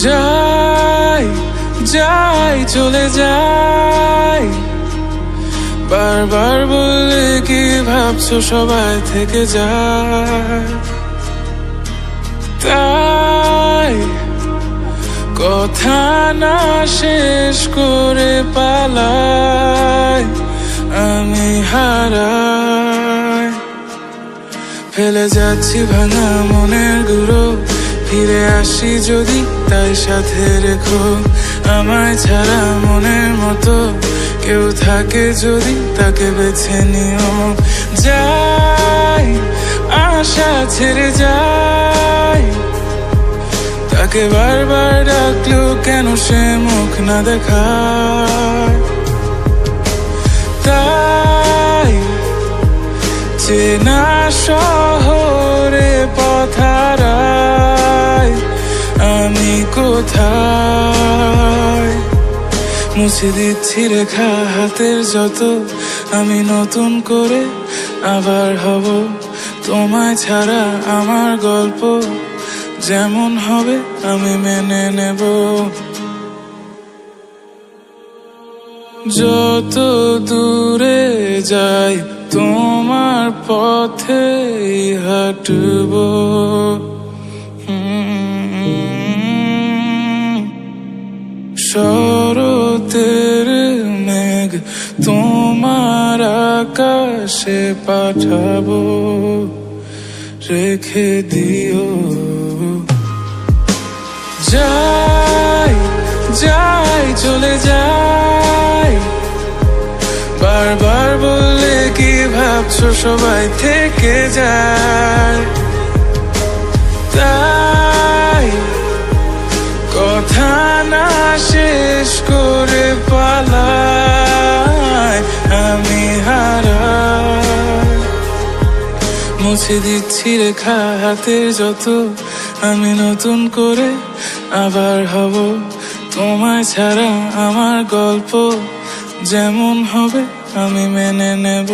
যাই যাই চলে যাই, বারবার বললে কি ভাবছো সবাই থেকে যায়, তাই কথা না শেষ করে পালাই আমি হারাই। ফেলে যাচ্ছি ভাঙা মনের গুঁড়ো, ফিরে আসি যদি তাই সাথে রেখো। আমায় ছাড়া মনের মতো কেউ থাকে যদি তাকে বেছে নিও। যাই আশা ছেড়ে যাই, তাকে বারবার ডাকলো কেন সে মুখ না দেখায়, তাই চেনা শহরে পথ হারাই আমি কোথায়। মুছে দিচ্ছি রেখা হাতের যত, আমি নতুন করে আবার হব। তোমায় ছাড়া আমার গল্প যেমন হবে আমি মেনে নেব। যত দূরে যাই তোমার পথেই হাঁটব, শরতের মেঘ তোমার আকাশে পাঠাবো, রেখে দিও। যাই যাই চলে যাই, বারবার বললে কি ভাবছো সবাই থেকে যায়, তাই কথা না শেষ করে পালাই আমি হারাই। মুছে দিচ্ছি রেখা হাতের যত, আমি নতুন করে আবার হব। তোমায় ছাড়া আমার গল্প যেমন হবে আমি মেনে নেব।